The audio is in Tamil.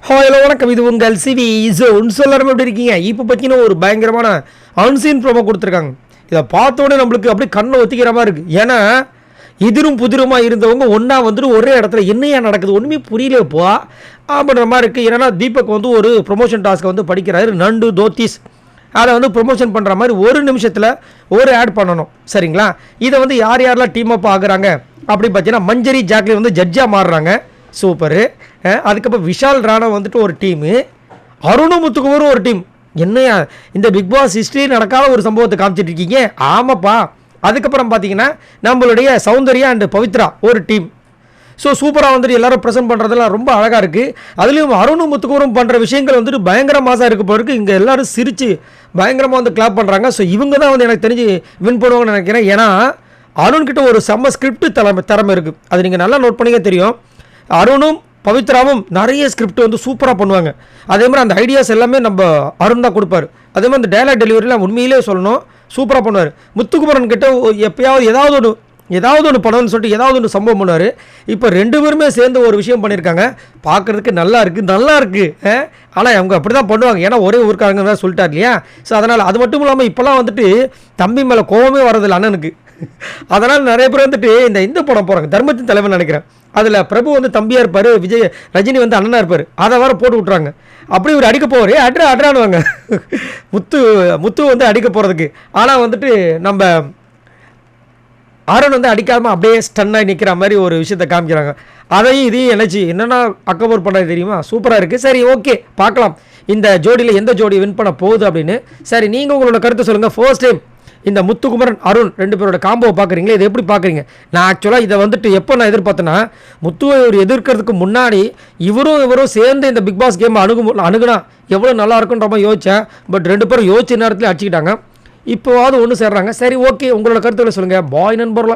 ஹலோ வணக்கம், இது உங்கள் சிவி ஜோன். எல்லாரும் எப்படி இருக்கீங்க? இப்போ பார்த்தீங்கன்னா ஒரு பயங்கரமான அன்சீன் ப்ரோமோ கொடுத்துருக்காங்க. இதை பார்த்தோன்னே நம்மளுக்கு அப்படியே கண்ணை ஒத்திக்கிற மாதிரி இருக்குது. ஏன்னா எதிரும் புதிருமாக இருந்தவங்க ஒன்றா வந்துட்டு ஒரே இடத்துல என்னையா நடக்குது ஒன்றுமே புரியலப்போ அப்படின்ற மாதிரி இருக்குது. ஏன்னா தீபக் வந்து ஒரு ப்ரொமோஷன் டாஸ்க்கை வந்து படிக்கிறாரு, நண்டு தோத்திஸ். அதை வந்து ப்ரொமோஷன் பண்ணுற மாதிரி ஒரு நிமிஷத்தில் ஒரு ஆட் பண்ணணும், சரிங்களா? இதை வந்து யார் யாரெல்லாம் டீம் அப் ஆகுறாங்க அப்படி பார்த்தீங்கன்னா மஞ்சரி ஜாக்லின் வந்து ஜட்ஜாக மாறுறாங்க, சூப்பரு. அதுக்கப்புறம் விஷால் ராணா வந்துட்டு ஒரு டீமு, அருணும் முத்துக்குமரும் ஒரு டீம். என்னையா இந்த பிக் பாஸ் ஹிஸ்ட்ரி நடக்காத ஒரு சம்பவத்தை காமிச்சிட்டு இருக்கீங்க? ஆமாப்பா. அதுக்கப்புறம் பார்த்தீங்கன்னா நம்மளுடைய சௌந்தர்யா அண்ட் பவித்ரா ஒரு டீம். ஸோ சூப்பராக வந்துட்டு எல்லாரும் ப்ரெசென்ட் பண்ணுறதுலாம் ரொம்ப அழகாக இருக்குது. அதுலேயும் அருணும் முத்துக்குமரும் பண்ணுற விஷயங்கள் வந்துட்டு பயங்கர மாசாக இருக்க போகிறது. இங்கே எல்லோரும் சிரித்து பயங்கரமாக வந்து கிளாப் பண்ணுறாங்க. ஸோ இவங்க தான் வந்து எனக்கு தெரிஞ்சு வின் பண்ணுவாங்கன்னு நினைக்கிறேன். ஏன்னா அருண்கிட்ட ஒரு செம்ம ஸ்கிரிப்ட் திறமை இருக்குது. அது நீங்கள் நல்லா நோட் பண்ணிக்க தெரியும். அருணும் பவித்ராவும் நிறைய ஸ்கிரிப்ட் வந்து சூப்பராக பண்ணுவாங்க. அதே மாதிரி அந்த ஐடியாஸ் எல்லாமே நம்ம அருண் தான் கொடுப்பாரு. அதே மாதிரி அந்த டைலாக் டெலிவரிலாம் உண்மையிலே சொல்லணும், சூப்பராக பண்ணுவார். முத்துக்குமரன் கிட்ட எப்பயாவது ஏதாவது ஒன்று பண்ணணும்னு சொல்லிட்டு ஏதாவது ஒன்று சம்பவம் பண்ணுவார். இப்போ ரெண்டு பேருமே சேர்ந்து ஒரு விஷயம் பண்ணியிருக்காங்க, பார்க்குறதுக்கு நல்லா இருக்குது. ஆனால் அவங்க அப்படி தான் பண்ணுவாங்க, ஏன்னா ஒரே ஊருக்காரங்க தான் சொல்லிட்டார் இல்லையா? ஸோ அதனால் அது மட்டும் இல்லாமல் இப்போலாம் வந்துட்டு தம்பி மேலே கோவமே வரதில்லை அண்ணனுக்கு. அதனால் நிறைய பேர் வந்துட்டு இந்த படம் போகிறாங்க, தர்மத்தின் தலைவன் நினைக்கிறேன். அதில் பிரபு வந்து தம்பியாக இருப்பார், ரஜினி வந்து அண்ணனாக இருப்பார். அதை வேறு போட்டு விட்றாங்க. அப்படி ஒரு அடிக்க போவார், அட்ரானுவாங்க முத்து வந்து அடிக்க போகிறதுக்கு. ஆனால் வந்துட்டு நம்ம அருண் வந்து அடிக்காமல் அப்படியே ஸ்டன்னாகி நிற்கிற மாதிரி ஒரு விஷயத்தை காமிக்கிறாங்க. அதையும் இதையும் நினச்சி என்னென்னா அக்கபோர் பண்ணுறது தெரியுமா? சூப்பராக இருக்குது. சரி, ஓகே, பார்க்கலாம் இந்த ஜோடியில் எந்த ஜோடி வின் பண்ண போகுது அப்படின்னு. சரி, நீங்கள் உங்களோட கருத்தை சொல்லுங்கள். ஃபர்ஸ்ட் டைம் இந்த முத்துக்குமரன் அருண் ரெண்டு பேரோட காம்போவை பார்க்குறீங்களே, இதை எப்படி பார்க்குறீங்க? நான் ஆக்சுவலாக இதை வந்துட்டு எப்போ நான் எதிர்பார்த்தேன்னா, முத்துவை இவர் எதிர்க்கிறதுக்கு முன்னாடி இவரும் சேர்ந்து இந்த பிக் பாஸ் கேம் அணுகுனா எவ்வளோ நல்லா இருக்குன்ற மாதிரி யோசித்தேன். பட் ரெண்டு பேரும் யோசிச்ச நேரத்தில் அடிச்சுக்கிட்டாங்க. இப்போவாவது ஒன்று சேர்றாங்க. சரி, ஓகே, உங்களோட கருத்துக்களை சொல்லுங்கள். பாய் நண்பர்லாம்.